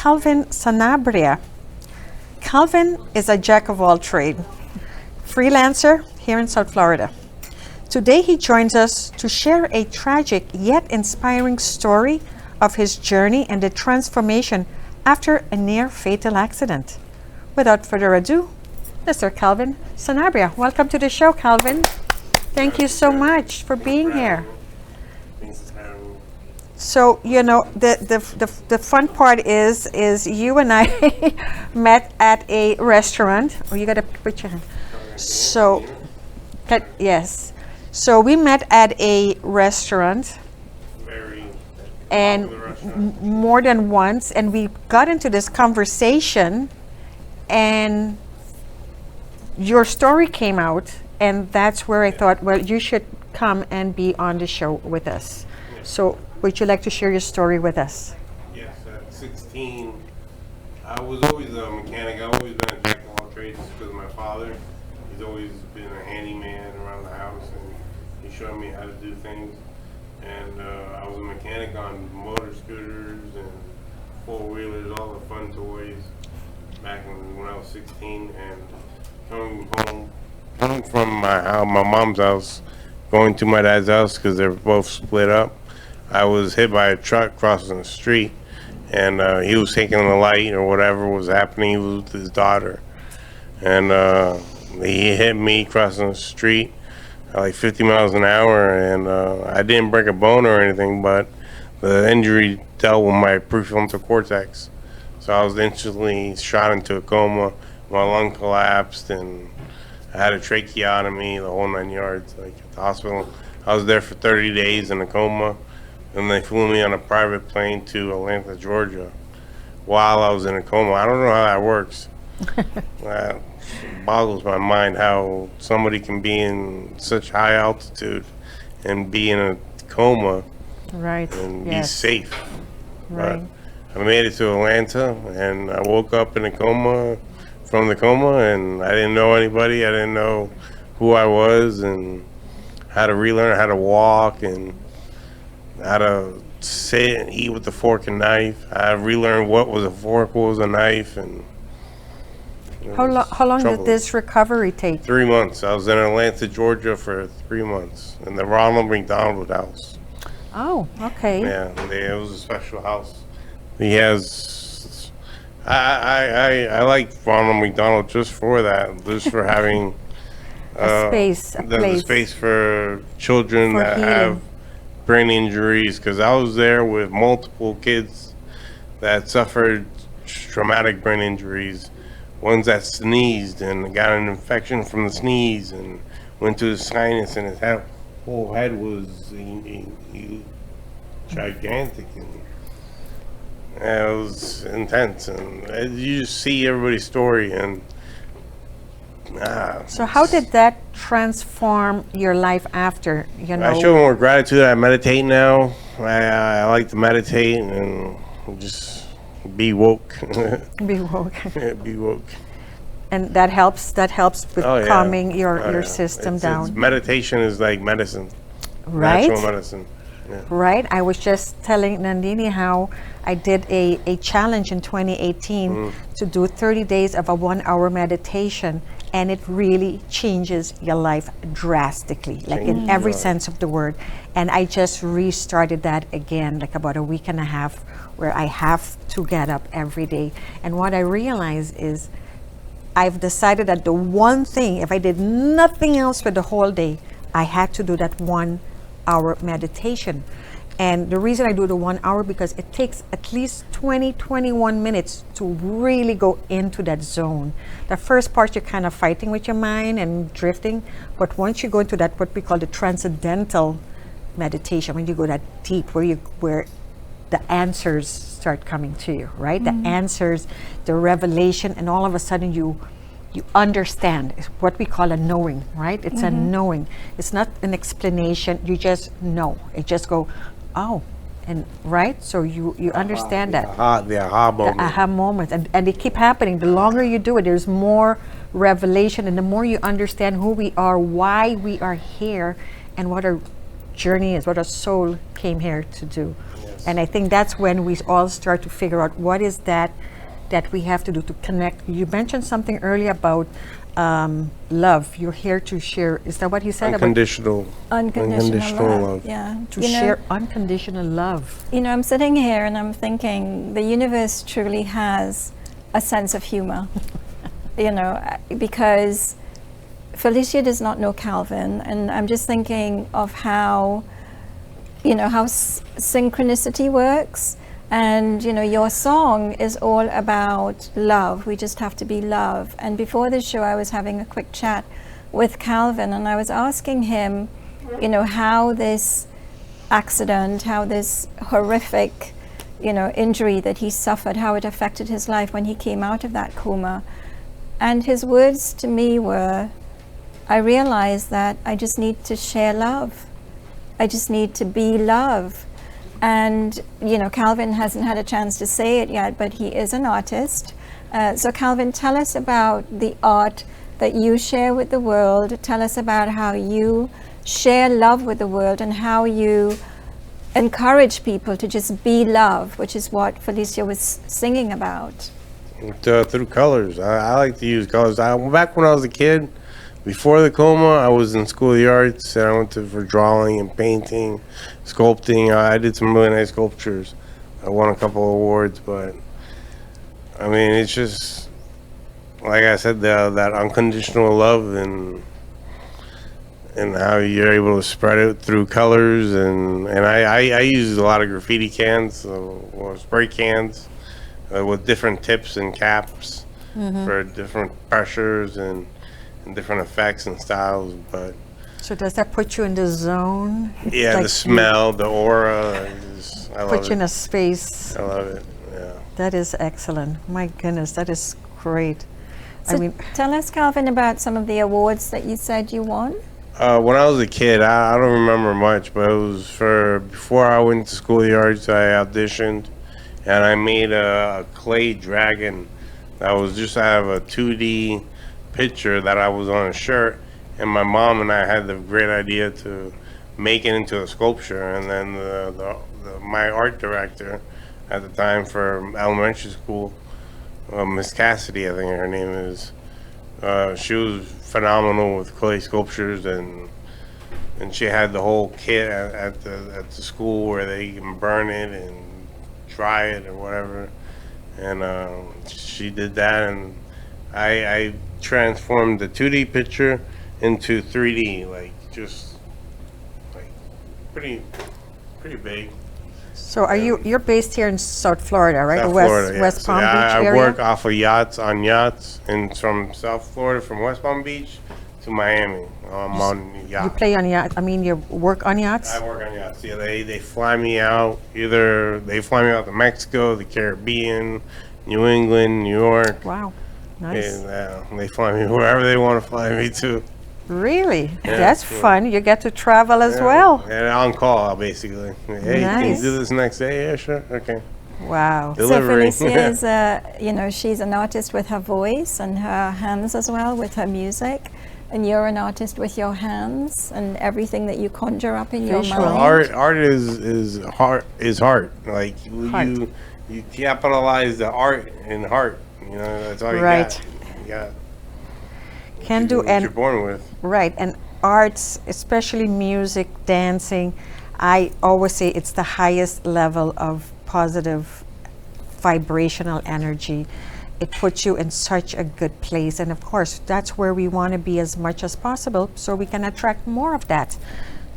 Calvin Sanabria. Calvin is a jack of all trades, freelancer here in South Florida. Today he joins us to share a tragic yet inspiring story of his journey and the transformation after a near fatal accident. Without further ado, Mr. Calvin Sanabria. Welcome to the show, Calvin. Thank you so much for being here. So, you know, the fun part is you and I met at a restaurant. Oh, you got to put your hand. So, yes. So we met at a restaurant, and more than once, and we got into this conversation, and your story came out, and that's where I thought, well, you should come and be on the show with us. So would you like to share your story with us? Yes, at 16, I was always a mechanic. I've always been a jack of all trades because of my father. He's always been a handyman around the house, and he showed me how to do things. And I was a mechanic on motor scooters and four-wheelers, all the fun toys back when I was 16. And coming from my mom's house, going to my dad's house because they're both split up, I was hit by a truck crossing the street, and he was taking the light or whatever was happening. He was with his daughter, and he hit me crossing the street at like 50 miles an hour, and I didn't break a bone or anything, but the injury dealt with my prefrontal cortex. So I was instantly shot into a coma. My lung collapsed, and I had a tracheotomy, the whole 9 yards, like at the hospital. I was there for 30 days in a coma, and they flew me on a private plane to Atlanta, Georgia, while I was in a coma. I don't know how that works. It boggles my mind how somebody can be in such high altitude and be in a coma, Right. and Yes. be safe. Right. But I made it to Atlanta, and I woke up in a coma, from the coma, and I didn't know anybody. I didn't know who I was, and how to relearn how to walk, and how to sit and eat with a fork and knife. I relearned what was a fork, what was a knife, and How long did trouble. this recovery take? 3 months. I was in Atlanta, Georgia for 3 months in the Ronald McDonald House. Oh, okay. Yeah, it was a special house. He has. I like Ronald McDonald just for that, just for having A space, a the place. space for children For that healing. have brain injuries. Because I was there with multiple kids that suffered traumatic brain injuries. Ones that sneezed and got an infection from the sneeze and went to his sinus, and his whole head was gigantic, and it was intense. And you just see everybody's story, and So how did that transform your life after, you know? I show more gratitude. I meditate now. I like to meditate and just be woke. Be woke. Be woke. And that helps with Oh, yeah. calming your Yeah. system It's down. meditation is like medicine. Right? Natural medicine. Yeah. Right? I was just telling Nandini how I did a challenge in 2018 to do 30 days of a 1-hour meditation, and it really changes your life drastically, like in every sense of the word. And I just restarted that again, like about a week and a half, where I have to get up every day. And what I realized is I've decided that the one thing, if I did nothing else for the whole day, I had to do that 1-hour meditation. And the reason I do the 1 hour, because it takes at least 21 minutes to really go into that zone. The first part, you're kind of fighting with your mind and drifting. But once you go into that, what we call the transcendental meditation, when you go that deep, where the answers start coming to you, right? The answers, the revelation, and all of a sudden you understand. It's what we call a knowing, right? It's a knowing. It's not an explanation. You just know. It just go, oh, and right? So you understand that. The aha moment. The aha moments, and they keep happening. The longer you do it, there's more revelation, and the more you understand who we are, why we are here, and what our journey is, what our soul came here to do. Yes. And I think that's when we all start to figure out what is that we have to do to connect. You mentioned something earlier about love. You're here to share. Is that what you said? Unconditional love. Yeah. To share unconditional love. You know, I'm sitting here and I'm thinking the universe truly has a sense of humor. You know, because Felicia does not know Calvin, and I'm just thinking of how, you know, how synchronicity works. And, you know, your song is all about love. We just have to be love. And before this show, I was having a quick chat with Calvin, and I was asking him, you know, how this accident, how this horrific, you know, injury that he suffered, how it affected his life when he came out of that coma. And his words to me were, I realized that I just need to share love. I just need to be love. And, you know, Calvin hasn't had a chance to say it yet, but he is an artist. So Calvin, tell us about the art that you share with the world. Tell us about how you share love with the world and how you encourage people to just be love, which is what Felicia was singing about. Through colors. I like to use colors. Back when I was a kid, before the coma, I was in School of the Arts, and I went for drawing and painting, sculpting. I did some really nice sculptures. I won a couple of awards, but I mean, it's just, like I said, that unconditional love and how you're able to spread it through colors. And I use a lot of graffiti cans, or spray cans, with different tips and caps for different pressures and different effects and styles. But So does that put you in the zone? yeah, Like the smell, the aura, I love put you in it. a space. I love it. Yeah. That is excellent. My goodness, that is great. So I mean, tell us, Calvin, about some of the awards that you said you won. When I was a kid, I don't remember much, but it was before I went to School of the Arts. I auditioned, and I made a clay dragon that was just out of a 2D picture that I was on a shirt, and my mom and I had the great idea to make it into a sculpture. And then my art director at the time for elementary school, Miss Cassidy, I think her name is, she was phenomenal with clay sculptures, and she had the whole kit at the school where they can burn it and dry it or whatever. And she did that, and I transformed the 2D picture into 3D, like just like pretty big. so you're based here in South Florida, right? South Or West, Florida, yeah. West So Palm Beach I area? work off of yachts, and from South Florida, from West Palm Beach to Miami. I'm on You yachts. play on yachts? I mean, you work on yachts? I work on yachts. Yeah, they fly me out. Either they fly me out to Mexico, the Caribbean, New England, New York. Wow, nice. And they fly me wherever they want to fly me to. Really? Yeah, That's yeah. fun. You get to travel as Yeah, well. And on call, basically. Hey, can you Nice. do this next day? Yeah, sure. Okay. Wow. Delivery. So Felicia is, you know, she's an artist with her voice and her hands as well, with her music. And you're an artist with your hands and everything that you conjure up in your Visual. mind. Art is heart. Like Heart. you capitalize the art in heart. You know, that's all you Right. got. You got Can do, what you're and born with. right, and arts, especially music, dancing, I always say it's the highest level of positive vibrational energy. It puts you in such a good place, and of course that's where we want to be as much as possible, so we can attract more of that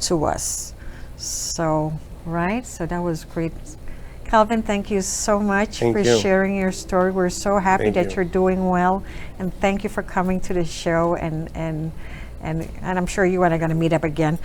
to us. So right, so that was great. Calvin, thank you so much Thank for you. sharing your story. We're so happy Thank that you. you're doing well, and thank you for coming to the show, and I'm sure you and I are going to meet up again.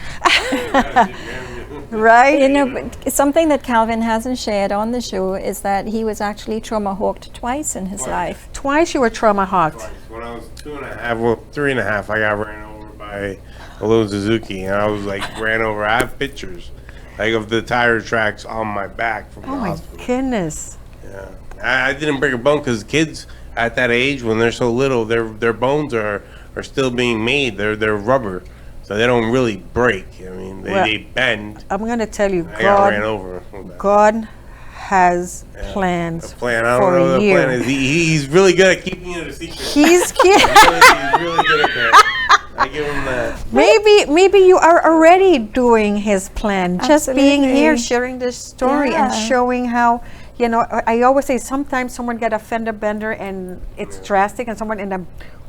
Right? You know, but something that Calvin hasn't shared on the show is that he was actually trauma hawked twice in his life. Twice you were trauma hawked. When I was 3.5, I got ran over by a little Suzuki, and I was like ran over. I have pictures, like of the tire tracks on my back from Oh the my hospital. goodness. Yeah, I didn't break a bone because kids at that age, when they're so little, their bones are still being made. They're rubber, so so they don't really break. I mean, Well, they bend. I'm going to tell you, I got ran over. God has plans A plan. I don't for know what the you. plan is. He's really good at keeping it a secret. He's He's really good at that. I give him that. maybe you are already doing his plan. Just being Absolutely. here, sharing this story and Yeah. showing how, you know, I always say sometimes someone get a fender bender and it's drastic, and someone in a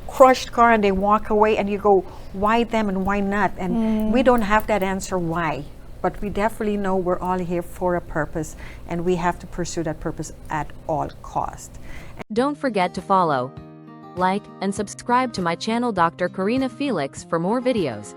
crushed car and they walk away, and you go, why them and why not? And we don't have that answer why, but we definitely know we're all here for a purpose, and we have to pursue that purpose at all costs. Don't forget to follow, like, and subscribe to my channel Dr. Karina Felix for more videos.